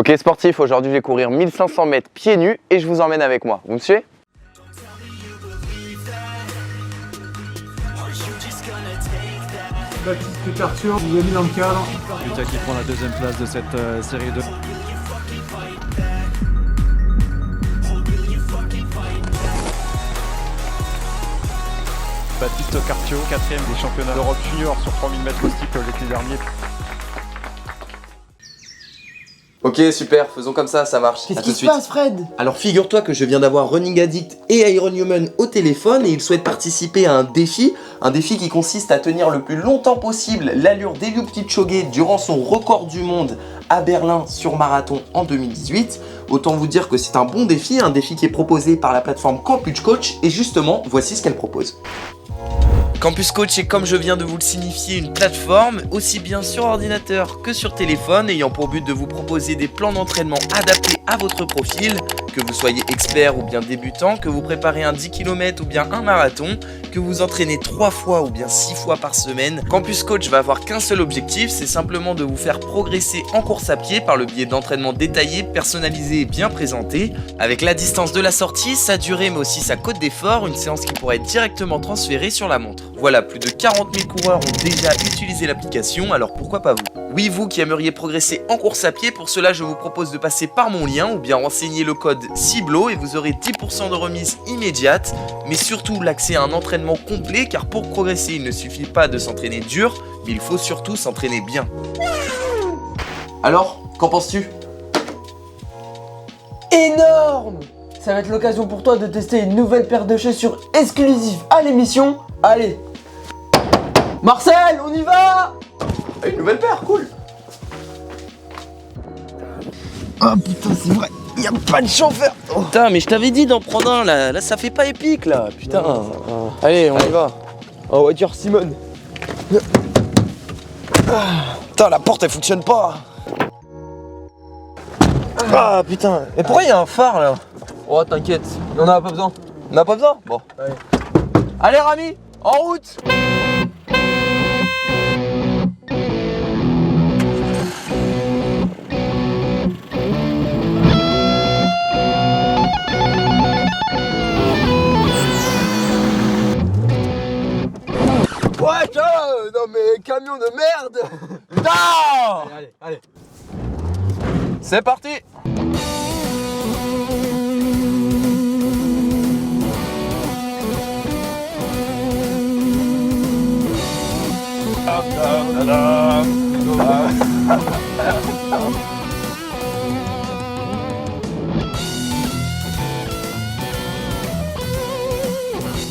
Ok sportif, aujourd'hui je vais courir 1500 mètres pieds nus et je vous emmène avec moi. Vous me suivez? Baptiste Arthur, vous avez mis dans le cadre. Lucas qui prend la deuxième place de cette série 2. Baptiste Cartio, 4ème des championnats d'Europe junior sur 3000 mètres au steeple l'été dernier. Ok super, faisons comme ça marche. Qu'est-ce qui se passe, Fred? Alors figure-toi que je viens d'avoir Running Addict et Iron Human au téléphone et ils souhaitent participer à un défi qui consiste à tenir le plus longtemps possible l'allure d'Eliud Kipchoge durant son record du monde à Berlin sur marathon en 2018. Autant vous dire que c'est un bon défi, un défi qui est proposé par la plateforme Campus Coach et justement, voici ce qu'elle propose. Campus Coach est, comme je viens de vous le signifier, une plateforme aussi bien sur ordinateur que sur téléphone ayant pour but de vous proposer des plans d'entraînement adaptés à votre profil, que vous soyez expert ou bien débutant, que vous préparez un 10 km ou bien un marathon, que vous entraînez 3 fois ou bien 6 fois par semaine. Campus Coach va avoir qu'un seul objectif, c'est simplement de vous faire progresser en course à pied par le biais d'entraînements détaillés, personnalisés et bien présentés, avec la distance de la sortie, sa durée mais aussi sa cote d'effort, une séance qui pourrait être directement transférée sur la montre. Voilà, plus de 40 000 coureurs ont déjà utilisé l'application, alors pourquoi pas vous? Oui, vous qui aimeriez progresser en course à pied, pour cela je vous propose de passer par mon lien ou bien renseigner le code CIBLO et vous aurez 10% de remise immédiate, mais surtout l'accès à un entraînement complet car pour progresser il ne suffit pas de s'entraîner dur, mais il faut surtout s'entraîner bien. Alors, qu'en penses-tu? Énorme! Ça va être l'occasion pour toi de tester une nouvelle paire de chaussures exclusives à l'émission. Allez! Marcel, on y va! Une nouvelle paire, cool! Oh putain, c'est vrai, y a pas de chauffeur! Oh. Putain, mais je t'avais dit d'en prendre un là, ça fait pas épique là, putain! Allez, on y va! En voiture Simone! Putain, la porte elle fonctionne pas! Ah putain! Mais pourquoi y a un phare là? Oh t'inquiète, on en a pas besoin. On a pas besoin? Bon. Allez. Allez Rami, en route! Ouais, non mais camion de merde! Non! Allez. C'est parti!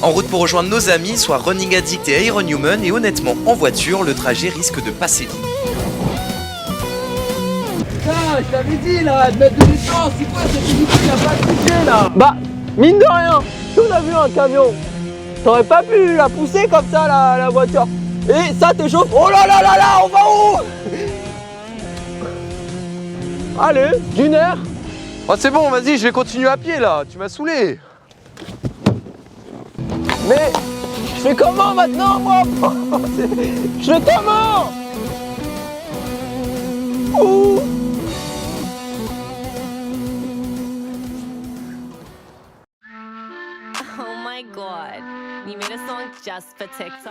En route pour rejoindre nos amis, soit Running Addict et Iron Human, et honnêtement, en voiture, le trajet risque de passer vite. Putain, je t'avais dit là, de mettre de l'essence, c'est quoi cette unité qui a pas touché là? Bah, mine de rien, si on a vu un camion, t'aurais pas pu la pousser comme ça la voiture. Et ça t'échauffe. Oh là là là là, on va où? Allez, d'une heure. Oh c'est bon, vas-y, je vais continuer à pied là, tu m'as saoulé. Mais je fais comment maintenant moi? Je fais comment? Ouh.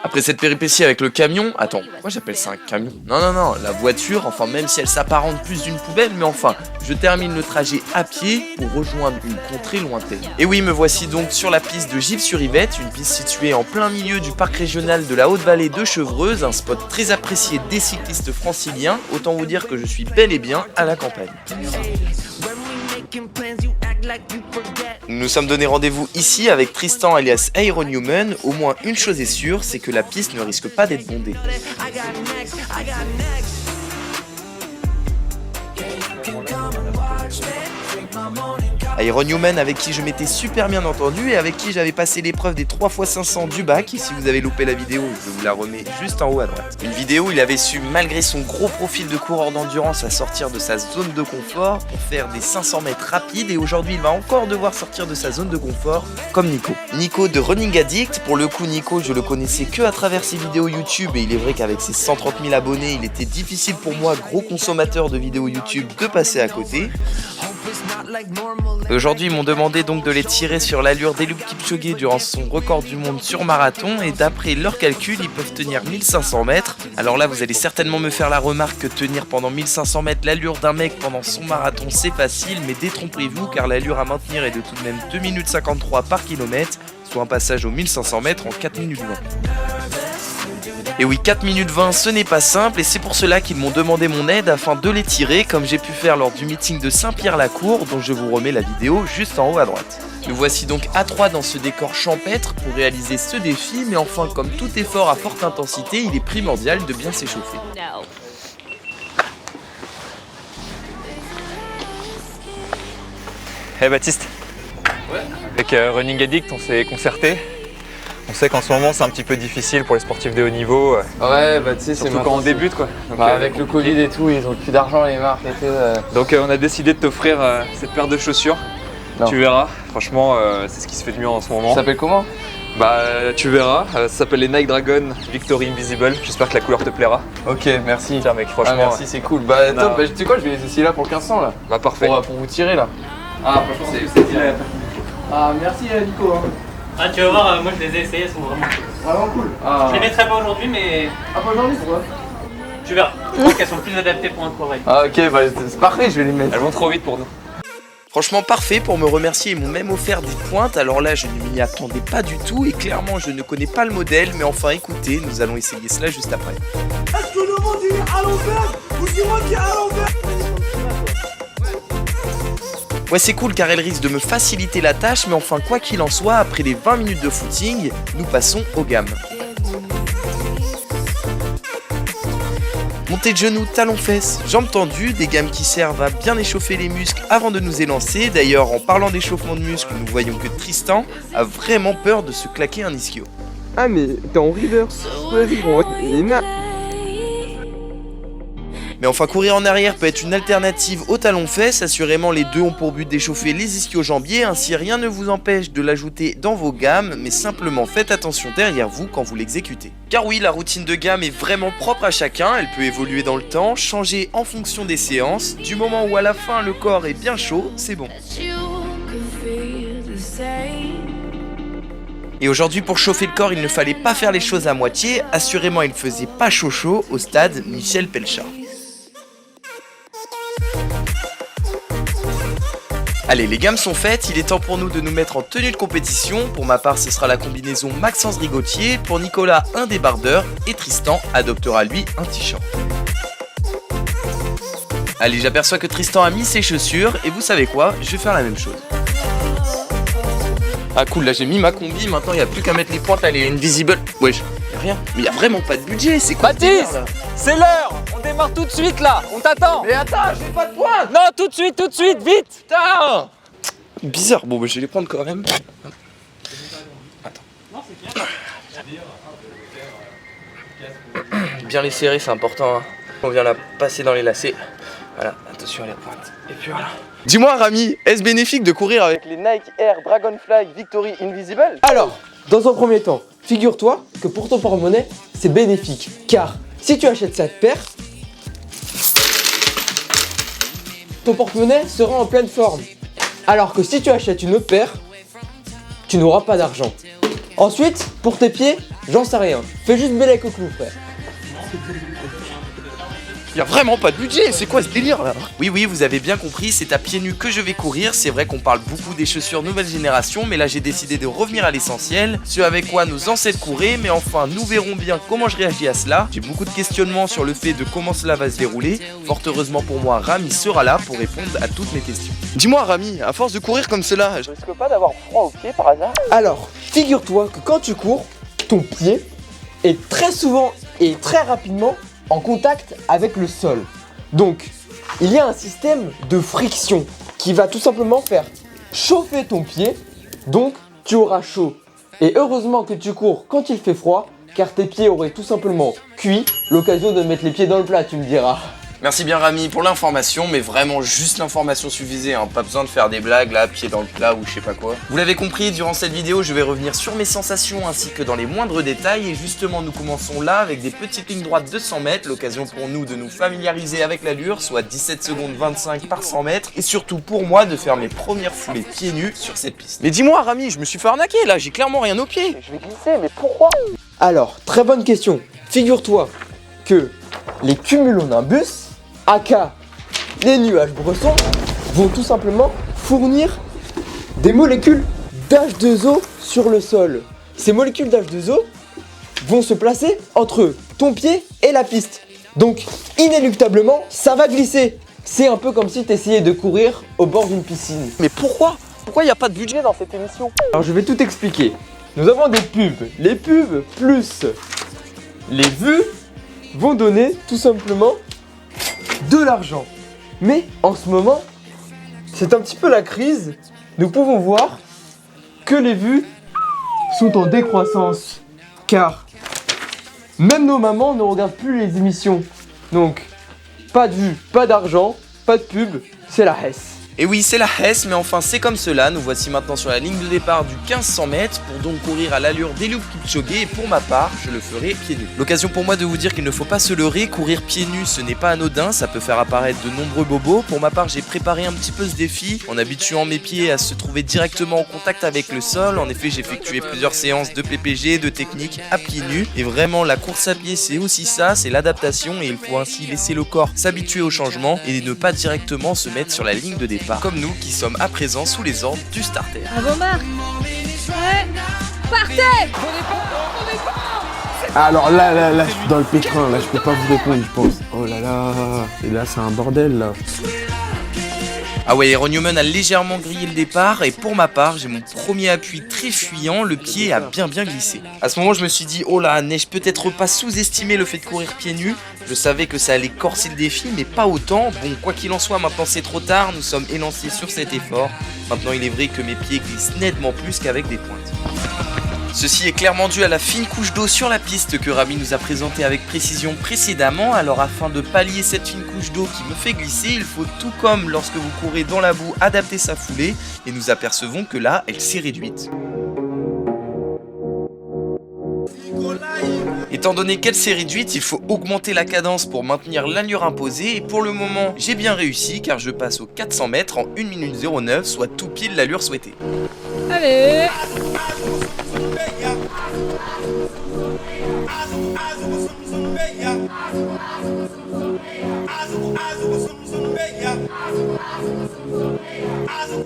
Après cette péripétie avec le camion, attends, moi j'appelle ça un camion? Non, la voiture, enfin même si elle s'apparente plus d'une poubelle, mais enfin, je termine le trajet à pied pour rejoindre une contrée lointaine. Et oui, me voici donc sur la piste de Givres-sur-Yvette, une piste située en plein milieu du parc régional de la Haute-Vallée de Chevreuse, un spot très apprécié des cyclistes franciliens, autant vous dire que je suis bel et bien à la campagne. Nous nous sommes donné rendez-vous ici avec Tristan alias Iron Human. Au moins une chose est sûre, c'est que la piste ne risque pas d'être bondée. Iron Human avec qui je m'étais super bien entendu et avec qui j'avais passé l'épreuve des 3x500 du bac. Et si vous avez loupé la vidéo, je vous la remets juste en haut à droite. Une vidéo où il avait su, malgré son gros profil de coureur d'endurance, à sortir de sa zone de confort pour faire des 500 mètres rapides. Et aujourd'hui, il va encore devoir sortir de sa zone de confort, comme Nico. Nico de Running Addict. Pour le coup, Nico, je le connaissais que à travers ses vidéos YouTube. Et il est vrai qu'avec ses 130 000 abonnés, il était difficile pour moi, gros consommateur de vidéos YouTube, de passer à côté. Aujourd'hui, ils m'ont demandé donc de les tirer sur l'allure d'Eliud Kipchoge durant son record du monde sur marathon et d'après leurs calculs, ils peuvent tenir 1500 mètres. Alors là, vous allez certainement me faire la remarque que tenir pendant 1500 mètres l'allure d'un mec pendant son marathon, c'est facile, mais détrompez-vous car l'allure à maintenir est de tout de même 2 minutes 53 par kilomètre, soit un passage aux 1500 mètres en 4 minutes 20. Et oui, 4 minutes 20, ce n'est pas simple et c'est pour cela qu'ils m'ont demandé mon aide afin de les tirer comme j'ai pu faire lors du meeting de Saint-Pierre-la-Cour dont je vous remets la vidéo juste en haut à droite. Nous voici donc à 3 dans ce décor champêtre pour réaliser ce défi, mais enfin comme tout effort à forte intensité, il est primordial de bien s'échauffer. Hey Baptiste. Ouais. Avec Running Addict, on s'est concerté. On sait qu'en ce moment c'est un petit peu difficile pour les sportifs de haut niveau. Ouais, bah tu sais, c'est surtout quand on débute quoi. Donc, avec le Covid et tout, ils ont plus d'argent les marques et tout. Donc on a décidé de t'offrir cette paire de chaussures. Non. Tu verras, franchement c'est ce qui se fait de mieux en ce moment. Ça s'appelle comment? Bah tu verras, ça s'appelle les Nike Dragon Victory Invisible. J'espère que la couleur te plaira. Ok, merci. Tiens mec, franchement. Ah, merci, c'est cool. Bah top, bah, tu sais quoi, je vais les essayer là pour le 1500 là. Bah parfait. Pour vous tirer là. Ah franchement c'est direct. Ah, merci Nico. Hein. Ah tu vas voir, moi je les ai essayées, elles sont vraiment cool. Vraiment cool. Ah, Je les mettrai pas aujourd'hui mais pas aujourd'hui, pourquoi? tu verras. Je pense qu'elles sont plus adaptées pour un coureur. Ah ok, bah c'est parfait, je vais les mettre. Elles vont trop vite pour nous. Franchement parfait pour me remercier, ils m'ont même offert des pointes, alors là je ne m'y attendais pas du tout et clairement je ne connais pas le modèle, mais enfin écoutez, nous allons essayer cela juste après. Est-ce que le monde il est à l'envers ou c'est moi qui est à l'envers? Ouais c'est cool car elle risque de me faciliter la tâche, mais enfin quoi qu'il en soit, après les 20 minutes de footing, nous passons aux gammes. Montée de genoux, talons fesses, jambes tendues, des gammes qui servent à bien échauffer les muscles avant de nous élancer. D'ailleurs en parlant d'échauffement de muscles, nous voyons que Tristan a vraiment peur de se claquer un ischio. Ah mais t'es en reverse. Mais enfin courir en arrière peut être une alternative aux talons fesses, assurément les deux ont pour but d'échauffer les ischio-jambiers, ainsi rien ne vous empêche de l'ajouter dans vos gammes, mais simplement faites attention derrière vous quand vous l'exécutez. Car oui, la routine de gamme est vraiment propre à chacun, elle peut évoluer dans le temps, changer en fonction des séances, du moment où à la fin le corps est bien chaud, c'est bon. Et aujourd'hui pour chauffer le corps, il ne fallait pas faire les choses à moitié, assurément il faisait pas chaud au stade Michel Pelchat. Allez, les gammes sont faites, il est temps pour nous de nous mettre en tenue de compétition. Pour ma part, ce sera la combinaison Maxence Rigotier. Pour Nicolas, un débardeur. Et Tristan adoptera lui un t-shirt. Allez, j'aperçois que Tristan a mis ses chaussures. Et vous savez quoi? Je vais faire la même chose. Ah cool, là j'ai mis ma combi, maintenant il n'y a plus qu'à mettre les pointes, là, elle est invisible. Wesh, y'a rien. Mais il y a vraiment pas de budget, c'est quoi? Baptiste, c'est l'heure. On démarre tout de suite là, on t'attend. Mais attends, j'ai pas de pointes. Non, tout de suite, vite. Putain. Bizarre, bon bah je vais les prendre quand même. Attends. Bien les serrer, c'est important. Hein. On vient la passer dans les lacets. Voilà, attention à la pointe. Et puis voilà. Dis-moi Rami, est-ce bénéfique de courir avec les Nike Air Dragonfly Victory Invisible? Alors, dans un premier temps, figure-toi que pour ton porte-monnaie, c'est bénéfique. Car si tu achètes cette paire, ton porte-monnaie sera en pleine forme. Alors que si tu achètes une autre paire, tu n'auras pas d'argent. Ensuite, pour tes pieds, j'en sais rien. Fais juste bellec au clou, frère. Y'a vraiment pas de budget, c'est quoi ce délire là? Oui, vous avez bien compris, c'est à pieds nus que je vais courir. C'est vrai qu'on parle beaucoup des chaussures nouvelle génération, mais là j'ai décidé de revenir à l'essentiel, ce avec quoi nos ancêtres couraient, mais enfin nous verrons bien comment je réagis à cela. J'ai beaucoup de questionnements sur le fait de comment cela va se dérouler. Fort heureusement pour moi, Rami sera là pour répondre à toutes mes questions. Dis-moi Rami, à force de courir comme cela, je risque pas d'avoir froid aux pieds par hasard? Alors, figure-toi que quand tu cours, ton pied est très souvent et très rapidement en contact avec le sol. Donc, il y a un système de friction qui va tout simplement faire chauffer ton pied, donc tu auras chaud. Et heureusement que tu cours quand il fait froid, car tes pieds auraient tout simplement cuit. L'occasion de mettre les pieds dans le plat, tu me diras. Merci bien Rami pour l'information, mais vraiment juste l'information suffisait, hein. Pas besoin de faire des blagues là, pied dans le plat ou je sais pas quoi. Vous l'avez compris, durant cette vidéo, je vais revenir sur mes sensations ainsi que dans les moindres détails. Et justement, nous commençons là avec des petites lignes droites de 100 mètres, l'occasion pour nous de nous familiariser avec l'allure, soit 17 secondes 25 par 100 mètres. Et surtout pour moi de faire mes premières foulées pieds nus sur cette piste. Mais dis-moi Rami, je me suis fait arnaquer là, j'ai clairement rien aux pieds. Je vais glisser, mais pourquoi? Alors, très bonne question. Figure-toi que les cumulonimbus, aka les nuages bressons, vont tout simplement fournir des molécules d'H2O sur le sol. Ces molécules d'H2O vont se placer entre ton pied et la piste. Donc, inéluctablement, ça va glisser. C'est un peu comme si tu essayais de courir au bord d'une piscine. Mais pourquoi? Pourquoi il n'y a pas de budget dans cette émission? Alors, je vais tout expliquer. Nous avons des pubs. Les pubs plus les vues vont donner tout simplement de l'argent. Mais en ce moment, c'est un petit peu la crise. Nous pouvons voir que les vues sont en décroissance. Car même nos mamans ne regardent plus les émissions. Donc, pas de vues, pas d'argent, pas de pub, c'est la hesse. Et oui, c'est la Hesse, mais enfin c'est comme cela. Nous voici maintenant sur la ligne de départ du 1500 mètres pour donc courir à l'allure d'Eliud Kipchoge. Et pour ma part, je le ferai pieds nus. L'occasion pour moi de vous dire qu'il ne faut pas se leurrer. Courir pieds nus, ce n'est pas anodin. Ça peut faire apparaître de nombreux bobos. Pour ma part, j'ai préparé un petit peu ce défi en habituant mes pieds à se trouver directement en contact avec le sol. En effet, j'ai effectué plusieurs séances de PPG, de technique à pieds nus. Et vraiment, la course à pied, c'est aussi ça, c'est l'adaptation. Et il faut ainsi laisser le corps s'habituer au changement et ne pas directement se mettre sur la ligne de départ. Comme nous qui sommes à présent sous les ordres du starter. Bravo Marc. Ouais. Partez. Alors là, je suis dans le pétrin, là, je peux pas vous répondre, je pense. Oh là là, et là, c'est un bordel, là. Ah ouais, Aaron Newman a légèrement grillé le départ et pour ma part, j'ai mon premier appui très fuyant, le pied a bien glissé. À ce moment, je me suis dit, oh là, n'ai-je peut-être pas sous-estimé le fait de courir pieds nus? Je savais que ça allait corser le défi, mais pas autant. Bon, quoi qu'il en soit, maintenant c'est trop tard, nous sommes élancés sur cet effort. Maintenant, il est vrai que mes pieds glissent nettement plus qu'avec des pointes. Ceci est clairement dû à la fine couche d'eau sur la piste que Rami nous a présentée avec précision précédemment. Alors afin de pallier cette fine couche d'eau qui me fait glisser, il faut tout comme lorsque vous courez dans la boue adapter sa foulée et nous apercevons que là, elle s'est réduite. Étant donné qu'elle s'est réduite, il faut augmenter la cadence pour maintenir l'allure imposée et pour le moment, j'ai bien réussi car je passe aux 400 mètres en 1 minute 09, soit tout pile l'allure souhaitée. Allez.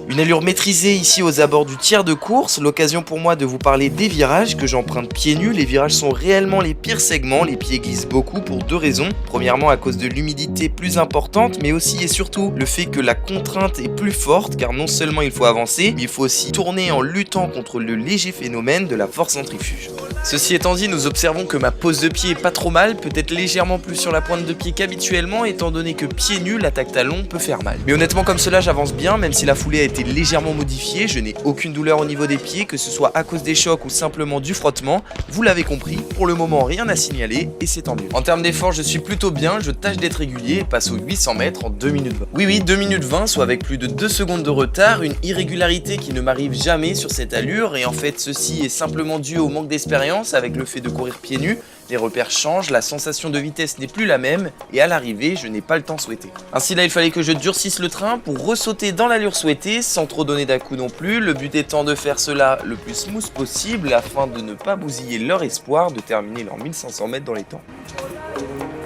Une allure maîtrisée ici aux abords du tiers de course, l'occasion pour moi de vous parler des virages que j'emprunte pieds nus. Les virages sont réellement les pires segments, les pieds glissent beaucoup pour deux raisons. Premièrement à cause de l'humidité plus importante, mais aussi et surtout le fait que la contrainte est plus forte car non seulement il faut avancer, mais il faut aussi tourner en luttant contre le léger phénomène de la force centrifuge. Ceci étant dit, nous observons que ma pose de pied est pas trop mal, peut-être légèrement plus sur la pointe de pied qu'habituellement, étant donné que pieds nus, l'attaque talon peut faire mal. Mais honnêtement comme cela j'avance bien, même si la foulée a été légèrement modifiée, je n'ai aucune douleur au niveau des pieds, que ce soit à cause des chocs ou simplement du frottement. Vous l'avez compris, pour le moment rien à signaler et c'est tant mieux. En termes d'effort je suis plutôt bien, je tâche d'être régulier et passe aux 800 mètres en 2 minutes 20. Oui 2 minutes 20, soit avec plus de 2 secondes de retard, une irrégularité qui ne m'arrive jamais sur cette allure et en fait ceci est simplement dû au manque d'expérience avec le fait de courir pieds nus. Les repères changent, la sensation de vitesse n'est plus la même et à l'arrivée, je n'ai pas le temps souhaité. Ainsi là, il fallait que je durcisse le train pour ressauter dans l'allure souhaitée sans trop donner d'à-coup non plus, le but étant de faire cela le plus smooth possible afin de ne pas bousiller leur espoir de terminer leurs 1500 mètres dans les temps.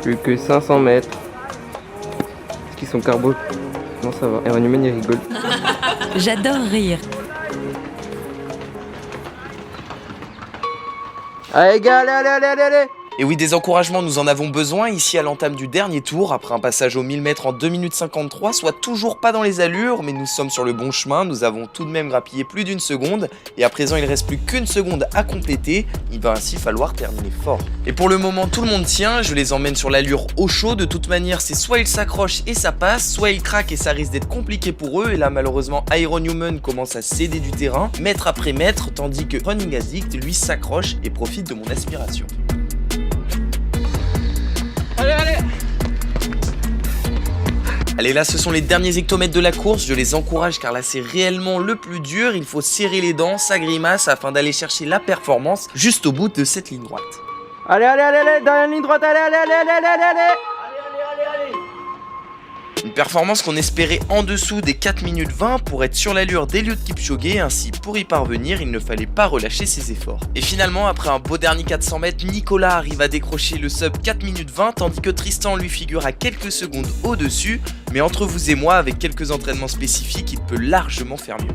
Plus que 500 mètres. Est-ce qu'ils sont carbo? Non, ça va. Aaron Newman, il rigole. J'adore rire. Allez, gars, allez. Et oui, des encouragements, nous en avons besoin ici à l'entame du dernier tour, après un passage aux 1000 mètres en 2 minutes 53, soit toujours pas dans les allures, mais nous sommes sur le bon chemin, nous avons tout de même grappillé plus d'une seconde, et à présent il reste plus qu'une seconde à compléter, il va ainsi falloir terminer fort. Et pour le moment tout le monde tient, je les emmène sur l'allure au chaud, de toute manière c'est soit ils s'accrochent et ça passe, soit ils craquent et ça risque d'être compliqué pour eux, et là malheureusement Iron Human commence à céder du terrain, mètre après mètre, tandis que Running Addict lui s'accroche et profite de mon aspiration. Allez, là ce sont les derniers hectomètres de la course, je les encourage car là c'est réellement le plus dur, il faut serrer les dents, ça grimace afin d'aller chercher la performance juste au bout de cette ligne droite. Allez, derrière la ligne droite, allez. Une performance qu'on espérait en dessous des 4 minutes 20 pour être sur l'allure d'Eliud Kipchoge, ainsi pour y parvenir il ne fallait pas relâcher ses efforts. Et finalement après un beau dernier 400 mètres, Nicolas arrive à décrocher le sub 4 minutes 20 tandis que Tristan lui figure à quelques secondes au-dessus, mais entre vous et moi avec quelques entraînements spécifiques il peut largement faire mieux.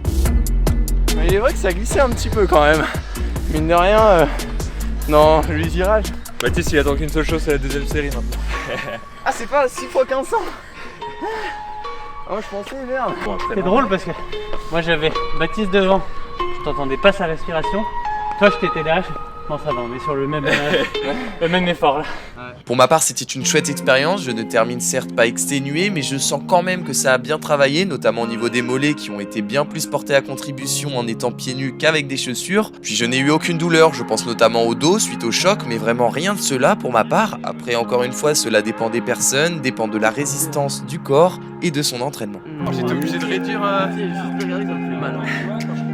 Il est vrai que ça glissait un petit peu quand même. Mine de rien, non, le virage. Baptiste il attend qu'une seule chose, c'est la deuxième série maintenant. Ah, c'est pas 6 x 1500. Oh, je pensais, merde. C'est drôle parce que moi j'avais Baptiste devant, je t'entendais pas sa respiration. Toi je t'étais derrière, non ça va, on est sur le même effort là. Pour ma part c'était une chouette expérience, je ne termine certes pas exténué mais je sens quand même que ça a bien travaillé, notamment au niveau des mollets qui ont été bien plus portés à contribution en étant pieds nus qu'avec des chaussures. Puis je n'ai eu aucune douleur, je pense notamment au dos suite au choc, mais vraiment rien de cela pour ma part. Après encore une fois cela dépend des personnes, dépend de la résistance du corps et de son entraînement. J'étais obligé de réduire.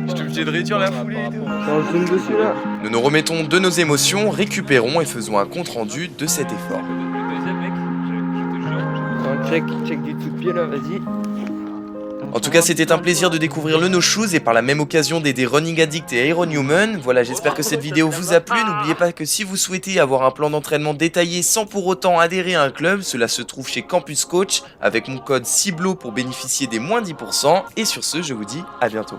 J'étais obligé de réduire la foulée et tout. On zoom dessus là. Nous nous remettons de nos émotions, récupérons et faisons un compte rendu de cet effort. Check du tout de pied là, vas-y. En tout cas, c'était un plaisir de découvrir le No Shoes et par la même occasion d'aider Running Addict et Iron Human. Voilà, j'espère que cette vidéo vous a plu. N'oubliez pas que si vous souhaitez avoir un plan d'entraînement détaillé sans pour autant adhérer à un club, cela se trouve chez Campus Coach avec mon code CIBLO pour bénéficier des moins 10%. Et sur ce, je vous dis à bientôt.